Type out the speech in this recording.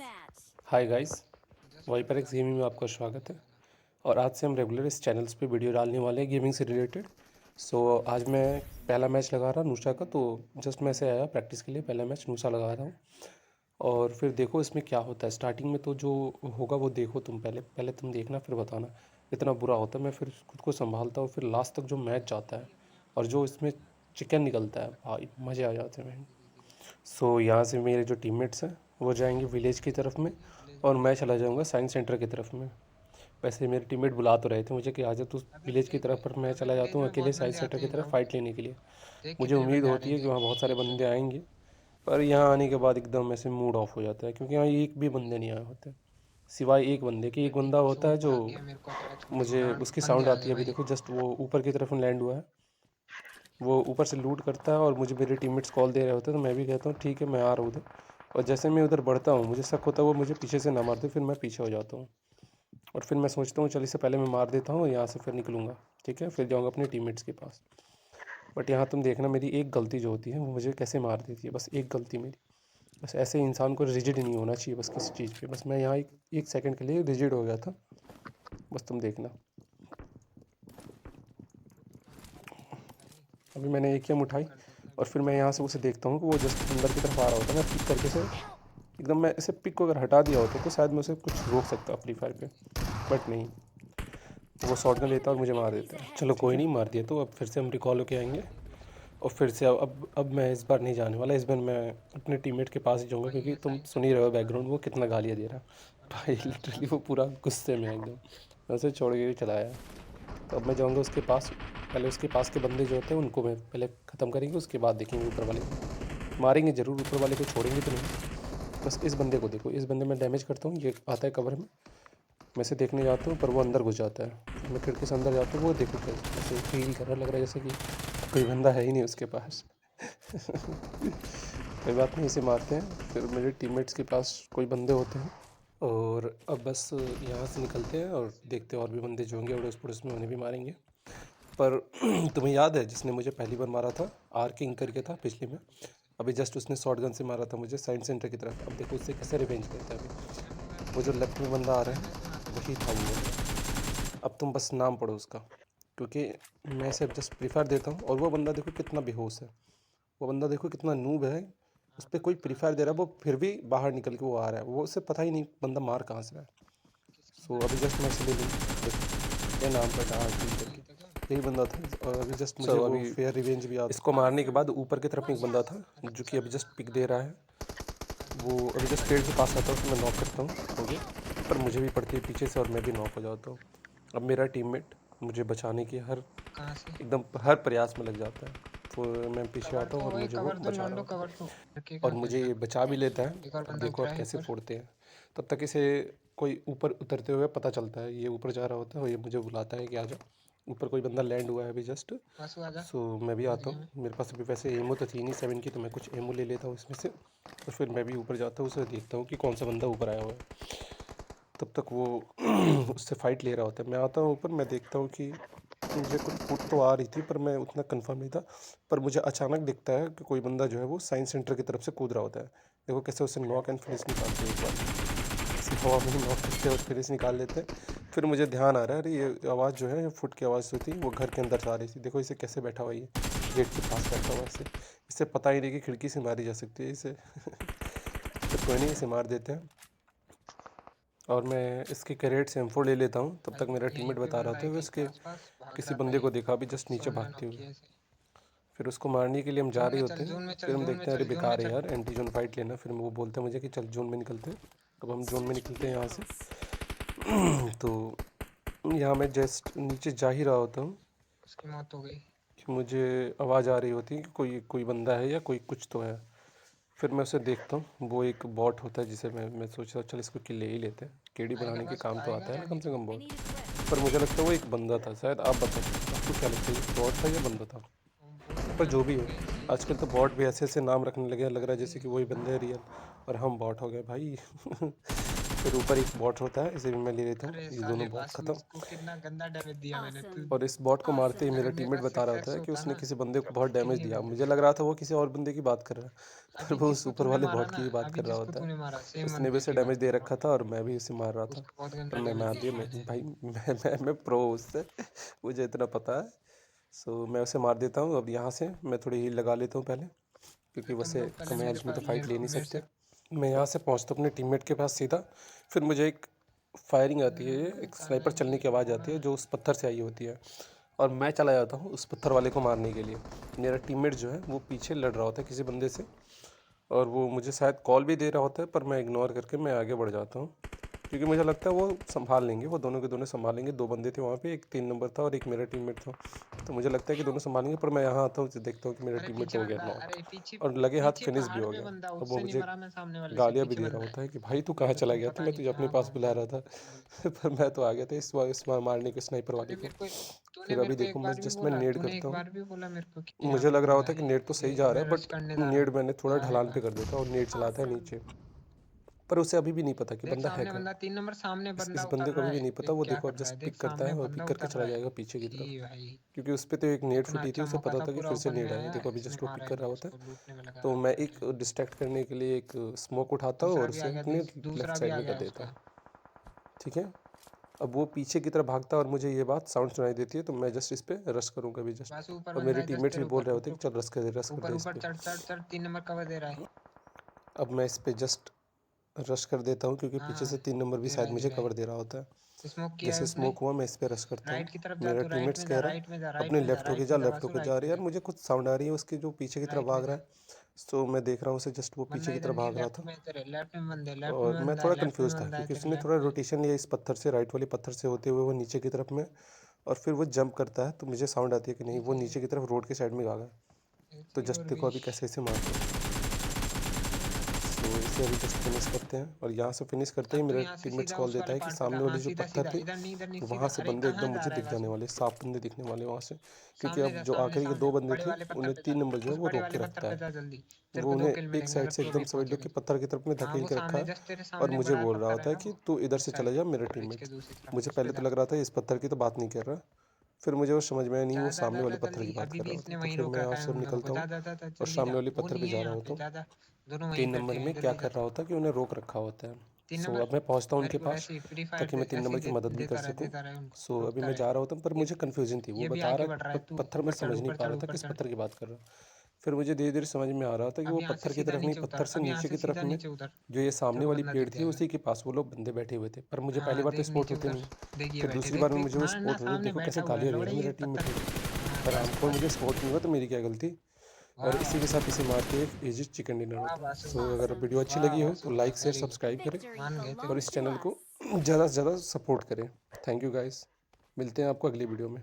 हाय guys, viper X gaming में आपका स्वागत है। और आज से हम रेगुलर इस चैनल्स पे वीडियो डालने वाले हैं गेमिंग से रिलेटेड। आज मैं पहला मैच लगा रहा नूसा का, तो जस्ट मैं से आया प्रैक्टिस के लिए। पहला मैच नूसा लगा रहा हूँ और फिर देखो इसमें क्या होता है। स्टार्टिंग में तो जो होगा वो देखो तुम, पहले पहले तुम देखना फिर बताना। इतना बुरा होता है, मैं फिर खुद को संभालता हूँ। फिर लास्ट तक जो मैच जाता है और जो इसमें चिकन निकलता है भाई, मज़े आ जाते हैं। यहाँ से मेरे जो टीममेट्स हैं वो जाएंगे विलेज की तरफ में और मैं चला जाऊंगा साइंस सेंटर की तरफ में। वैसे मेरे टीममेट बुला तो रहे थे मुझे कि आजा तू विलेज की तरफ, पर मैं चला जाता हूँ अकेले साइंस सेंटर की तरफ फ़ाइट लेने के लिए। मुझे उम्मीद होती है कि वहाँ बहुत सारे बंदे आएंगे, पर यहाँ आने के बाद एकदम ऐसे मूड ऑफ हो जाता है, क्योंकि यहाँ एक भी बंदे नहीं आए होते सिवाय एक बंदे के। एक बंदा होता है जो मुझे उसकी साउंड आती है, अभी देखो जस्ट वो ऊपर की तरफ लैंड हुआ है। वो ऊपर से लूट करता है और मुझे मेरे टीममेट्स कॉल दे रहे होते हैं, तो मैं भी कहता हूँ ठीक है मैं आ रहा हूँ उधर। और जैसे मैं उधर बढ़ता हूँ मुझे शक होता है वो मुझे पीछे से ना मार दे, फिर मैं पीछे हो जाता हूँ। और फिर मैं सोचता हूँ चल इससे पहले मैं मार देता हूँ, यहाँ से फिर निकलूँगा, ठीक है, फिर जाऊँगा अपने टीममेट्स के पास। बट यहाँ तुम देखना मेरी एक गलती जो होती है वो मुझे कैसे मार देती है, बस एक गलती मेरी। बस ऐसे इंसान को रिजिड नहीं होना चाहिए बस किसी चीज़ पे। बस मैं यहाँ एक सेकंड के लिए रिजिड हो गया था, बस तुम देखना। अभी मैंने एक एम उठाई और फिर मैं यहाँ से उसे देखता हूँ कि वो जस्ट अंदर की तरफ आ रहा होता है। मैं पिक करके से एकदम, मैं इसे पिक को अगर हटा दिया होता तो शायद मैं उसे कुछ रोक सकता फ्री फायर पे, बट नहीं, वो शॉट गन लेता और मुझे मार देता है। चलो कोई नहीं, मार दिया तो अब फिर से हम रिकॉल होके आएंगे। और फिर से अब मैं इस बार नहीं जाने वाला, इस बार मैं अपने टीममेट के पास ही जाऊँगा, क्योंकि तुम सुन ही रहे हो बैकग्राउंड वो कितना गालियाँ दे रहा है भाई। लिटरली वो पूरा गुस्से में है एकदम, मैं उसे छोड़ के चला आया। तो अब मैं जाऊँगा उसके पास। पहले उसके पास के बंदे जो होते हैं उनको मैं पहले ख़त्म करेंगे, उसके बाद देखेंगे ऊपर वाले को। मारेंगे ज़रूर, ऊपर वाले को छोड़ेंगे तो नहीं। बस इस बंदे को देखो, इस बंदे में डैमेज करता हूँ, ये आता है कवर में, मैं इसे देखने जाता हूँ पर वो अंदर घुस जाता है। फिर मैं खिड़की से अंदर जाता हूँ, वो देखो कैसे फील कर रहा, लग रहा है जैसे कि कोई बंदा है ही नहीं उसके पास। कोई बात नहीं, इसे मारते हैं। फिर मेरे टीममेट्स के पास कोई बंदे होते हैं और अब बस यहाँ से निकलते हैं और देखते हैं और भी बंदे जो होंगे अड़ोस पड़ोस में, उन्हें भी मारेंगे। पर तुम्हें याद है जिसने मुझे पहली बार मारा था, आर किंग करके था पिछले में, अभी जस्ट उसने शॉर्ट गन से मारा था मुझे साइंस सेंटर की तरफ। अब देखो उससे कैसे रिवेंज करता है। अभी वो जो लेफ्ट में बंदा आ रहा है वही था वो। अब तुम बस नाम पढ़ो उसका, क्योंकि मैं इसे जस्ट प्रीफर देता हूँ। और वो बंदा देखो कितना बेहोश है, वो बंदा देखो कितना नूब है। उस पर कोई प्रीफायर दे रहा है, वो फिर भी बाहर निकल के वो आ रहा है, वो उसे पता ही नहीं बंदा मार कहाँ से रहा है। अभी जस्ट मैं इसे ले लूँ, देखो ये नाम पर कहा करके यही बंदा था। और अभी जस्ट मुझे वो फेयर रिवेंज भी आता। इसको मारने के बाद ऊपर की तरफ एक बंदा था जो कि अभी जस्ट पिक दे रहा है, वो अभी जस्ट पेड़ के पास आता है, उसको मैं नॉक करता हूँ, हो गया। पर मुझे भी पड़ती है पीछे से और मैं भी नॉक हो जाता हूँ। अब मेरा टीममेट मुझे बचाने की एकदम हर प्रयास में लग जाता है, तो मैं पीछे आता हूँ और मुझे वो बचा रहा होता है और मुझे ये बचा भी लेता है। अब देखो अब कैसे फोड़ते हैं। तब तक इसे कोई ऊपर उतरते हुए पता चलता है, ये ऊपर जा रहा होता है और ये मुझे बुलाता है कि आ जाओ ऊपर, कोई बंदा लैंड हुआ है अभी जस्ट। मैं भी आता हूँ, मेरे पास अभी वैसे एमओ तो थी नहीं 7 की, तो मैं कुछ एमओ ले लेता हूँ इसमें से। और फिर मैं भी ऊपर जाता हूँ, उसे देखता हूँ कि कौन सा बंदा ऊपर आया हुआ है। तब तक वो उससे फाइट ले रहा होता है। मैं आता हूँ ऊपर, मैं देखता हूँ कि मुझे कुछ फुट तो आ रही थी पर मैं उतना कंफर्म नहीं था। पर मुझे अचानक दिखता है कि कोई बंदा जो है वो साइंस सेंटर की तरफ से कूद रहा होता है। देखो कैसे उसे नॉक एंड फिनिश निकालते हैं, एक बार ऐसे हवा में नॉक करते हैं और फिनिश निकाल लेते हैं। फिर मुझे ध्यान आ रहा है, अरे ये आवाज़ जो है, ये फुट की आवाज़ जो थी वो घर के अंदर से आ रही थी। देखो इसे कैसे बैठा हुआ, ये गेट के पास बैठा हुआ, इसे इसे पता ही नहीं कि खिड़की से मारी जा सकती है इसे। फिर कोई नहीं, इसे मार देते हैं और मैं इसके कैरेट से M4 ले लेता हूँ। तब तक मेरा टीममेट बता रहा था, उसके किसी बंदे को देखा अभी जस्ट नीचे भागते हुए। फिर उसको मारने के लिए हम जा रहे होते हैं, फिर हम देखते हैं अरे बेकार है यार एंटी जोन फाइट लेना। फिर वो बोलता है मुझे कि चल जोन में निकलते हैं। अब हम जोन में निकलते हैं यहाँ से। तो यहाँ मैं जस्ट नीचे जा ही रहा होता हूँ कि मुझे आवाज़ आ रही होती है कि कोई कोई बंदा है या कोई कुछ तो है। फिर मैं उसे देखता हूँ, वो एक बॉट होता है जिसे मैं सोचता हूँ चल इसको किल ले ही लेते हैं, केडी बनाने के काम तो आता है ना कम से कम बॉट। पर मुझे लगता है वो एक बंदा था शायद। आप बताओ आपको क्या लगता है, बॉट था या बंदा था? पर जो भी हो, आजकल तो बॉट भी ऐसे ऐसे नाम रखने लगे हैं, लग रहा है जैसे कि वही बंदे हैं रियल और हम बॉट हो गए भाई। फिर ऊपर एक बॉट होता है, इसे भी मैं ले लेता हूँ। अरे ये साले दोनों बॉट वासु खत्म। इसको कितना गंदा डैमेज दिया मैंने तू। और इस बॉट को मारते ही मेरा अरे मेरे टीममेट पास बता रहा होता 6x है कि होता उसने ना किसी बंदे को तो बहुत डैमेज फ्री दिया। में दे मुझे लग देता। रहा था वो किसी और बंदे की बात कर रहा है, पर अभी वो उस जिसको ऊपर तूने वाले मारा बॉट ना, की ही बात अभी कर रहा जिसको होता है। तूने मारा सेम उसने भी बंदे उसे की डैमेज बात दे कर रहा हूँ। रखा था और मैं भी उसे मार रहा था। उसको बहुत पर गंदा मैं डैमेज मार दिया दिया, था मैं मैंने। भाई मैं प्रो उससे मुझे इतना पता है। सो मैं उसे मार देता हूँ। अब यहाँ से मैं थोड़ी हील लगा लेता हूँ पहले, क्योंकि तुम वैसे लोग पहले कम मेरे एज में तो पास फाइट ले नहीं मेरे सकते। से मैं यहाँ से पहुँचता हूँ अपने टीममेट के पास सीधा। फिर मुझे एक फायरिंग आती है, एक साला स्नाइपर चलने की आवाज़ पूरा आती है जो उस पत्थर से आई होती है, और मैं चला जाता हूँ उस पत्थर वाले को मारने के लिए। मेरा टीममेट जो है वो पीछे लड़ रहा होता है किसी बंदे से, और वो मुझे शायद कॉल भी दे रहा होता है, पर मैं इग्नोर करके मैं आगे बढ़ जाता हूँ, क्योंकि मुझे लगता है वो संभाल लेंगे, वो दोनों के दोनों संभाल लेंगे। दो बंदे थे वहाँ पे, एक 3 नंबर था और एक मेरा टीममेट था, तो मुझे लगता है कि दोनों संभालेंगे। पर मैं यहाँ आता हूँ तो देखता हूँ कि मेरा अरे टीममेट पीछे तो हो गया बंदा, नॉक, अरे पीछे और लगे हाथ पीछे फिनिश भी पहाड़ हो पे गया। बंदा, अब वो उससे नहीं मुझे मरा मैं सामने वाले से, गालियाँ भी पीछे दे रहा बंदा है। होता है कि भाई तू कहाँ चला तो गया था, पता मैं नहीं तुझे अपने कहाँ पास कौन बुला सा रहा था पर मैं तो आ गया था इस बार मारने के स्नाइपर वाले को। तूने फिर मेरे अभी को एक देखो मैं बार भी जस्ट मैं बोला, नेड तूने करता एक हूँ। बार भी बोला मेरे को कि यहाँ मुझे पे लग रहा बंदा होता है है, कि नेट तो सही कि जा रहा मैं है, रश बट करने जा रहा नेट हूँ। मैंने थोड़ा अरे ढलान पे भाई कर देता और नेट चलाता है नीचे। पर उसे अभी भी नहीं पता कि देख बंदा है सामने कहाँ। बंदा 3 नंबर सामने इस बंदा बंदे उतर को रहा अभी भी है, नहीं पता। देख वो क्या देखो कर अब रहा है, जस्ट देख पिक करता सामने है और पिक बंदा करके उतर चला रहा है। जाएगा पीछे की तरफ, छी भाई, क्योंकि उस पे तो एक नेट कितना फूटी थी, अच्छा उसे मौका पता था, था कि पूरा फिर से ओपन नेट में आएगा। आया, देखो अभी इसने जस्ट वो पिक मारा ही कर रहा नहीं, होता है। उसको लूटने में लगा तो रहा मैं है। एक डिस्ट्रैक्ट करने के लिए एक स्मोक उठाता हूँ दूसरा और भी उसे आ गया, अपने लेफ्ट दूसरा भी साइड आ में कर गया देता उसका। हूँ। ठीक है। अब वो पीछे की तरफ भागता है और मुझे ये बात साउंड सुनाई देती है, तो मैं जस्ट इस पे रश करूँगा अभी जस्ट। बस ऊपर और बंदा मेरे है, जस्ट टीममेट्स तेरे भी बोल ऊपर, रहे रुक होते हैं रुक। कि चल रश कर ऊपर दे इस ऊपर पे। चढ़ चढ़ चढ़, 3 नंबर कवर दे रहा है। अब मैं इस पे जस्ट रश कर देता हूँ, क्योंकि हाँ पीछे हाँ, से 3 नंबर भी दे रहा शायद है दे मुझे रहा कवर दे रहा होता है। है। स्मोक किया है जैसे उसने। स्मोक हुआ मैं इस पे रश करता हूँ। राइट की तरफ जा, मेरा तू राइट टीममेट्स में कह जा, रहा है राइट में जा, अपने राइट में जा, लेफ्ट होके राइट जा, में जा लेफ्ट वासु, होके जा राइट रही में है यार। जा। मुझे कुछ साउंड आ रही है उसकी जो पीछे की तरफ राइट में भाग रहा जा। है। तो मैं देख रहा हूँ उसे, जस्ट वो बंदा पीछे की इधर तरफ नहीं, भाग रहा लेफ्ट था। में तेरे, लेफ्ट में बंदे, लेफ्ट में और मैं बंदा है, थोड़ा लेफ्ट में कंफ्यूज था, बंदा है क्योंकि तेरे उसने थोड़ा लेफ्ट में। रोटेशन लिया इस पत्थर से, राइट वाले पत्थर से होते हुए वो नीचे की तरफ में, और फिर वो जंप करता है, तो मुझे साउंड आती है कि नहीं एक वो ही नीचे की तरफ रोड के साइड में भागा है। एक तो ही जस्ट और देखो अभी विश। कैसे इसे मारते हैं। तो इसे अभी जस्ट फिनिश करते हैं, और यहाँ से फिनिश करते ही अब तू मेरा यहाँ से टीममेट्स सीधा कॉल उस देता वाले है कि पहाड़ पे जा, सामने हाँ वाली जो सीधा पत्थर सीधा, थी इधर नहीं, इधर नहीं, वहाँ सीधा। से अरे बंदे कहाँ एकदम जा मुझे रहा है दिख जाने वासु? वाले, साफ बंदे दिखने वाले वहाँ से, क्योंकि सामने अब जा, जो सामने आखिरी के सामने, 2 बंदे बड़े थे वाले पत्थर उन्हें पे जा, 3 नंबर जो है उस वो बड़े रोक के वाले पत्थर रखता पे है। जा जल्दी। तेरे वो को 2 किल उन्हें एक मिलेंगे साइड अगर से तू एकदम अभी समझ लो कि पहुंचेगा तो। पत्थर की तरफ में हाँ धकेल वो के रखा सामने है, जस्ट तेरे और सामने मुझे बड़ा बोल रहा पत्थर है होता है ना, कि वो तू इधर उस से चला साइड, जा मेरा ब्रिज के टीममेट। दूसरी तरफ, मुझे उस पे पहले तो जा। लग रहा था इस पत्थर की तो बात नहीं कर रहा, फिर मुझे वो समझ में आया नहीं, जा वो जा सामने जा वाले जा पत्थर की जल्दी, बात अभी कर भी रहा होता इसने है। तो वहीं फिर मैं रोका यहाँ था से अब उन लोगों को। निकलता जा हूँ जा जा जा, और जल्दी सामने जा, वाली वो पत्थर पे नहीं है जा रहा यहाँ पे, होता हूँ। जा जा। दोनों वहीं 3 नंबर बैठे हैं, में क्या जल्दी जा कर रहा तू। होता है कि उन्हें रोक रखा होता है। 3 नंबर सो अब मैं पहुँचता हूँ मेरे उनके को पास, ऐसे ही फ्री फायर ताकि मैं तीन ऐसे नंबर ही की मदद भी कर सकूँ। देता रहे उनको, सो अभी रोकता मैं रहे। जा रहा होता हूँ, पर ये मुझे कन्फ्यूजन थी, वो ये भी बता आगे रहा बढ़ रहा है, तू पत्थर मैं ऊपर चढ़, समझ नहीं ऊपर पा चढ़, रहा था ऊपर किस चढ़। पत्थर की बात कर रहा है। फिर मुझे धीरे धीरे समझ में आ रहा था कि अब वो यहाँ से पत्थर की सीधा तरफ नहीं, नीचे पत्थर उतर, से अब यहाँ नीचे से की तरफ सीधा में नीचे उतर। जो ये तेरे सामने को वाली बंदा पेड़ दिख थी जाएगा। उसी के पास वो लोग बंदे बैठे हुए थे, पर मुझे पहली हाँ बार तो देख स्पॉट नीचे होते उतर, नहीं। देखिए फिर बैठे, दूसरी देख बार में देख, मुझे वो ना ना स्पॉट हुए, सामने देखो कैसे बैठा हुआ है, गालियाँ दे रहा है लौड़े मेरा देख टीममेट पत्थर पे। मुझे। हाँ पर बस आमखोर बस। मुझे स्पॉट नहीं हुआ तो मेरी क्या गलती। और वाह इसी के वासु, साथ इसे मार के एक एजिड चिकन डिनर वाह होता है। वासु, सो अगर वीडियो अच्छी वाह लगी हो वासु, तो वाह, like share very good. Subscribe करें, मान गए तेरे और को। इस चैनल को ज़्यादा से ज़्यादा सपोर्ट करें। थैंक यू गाइस, मिलते हैं आपको अगली वीडियो में।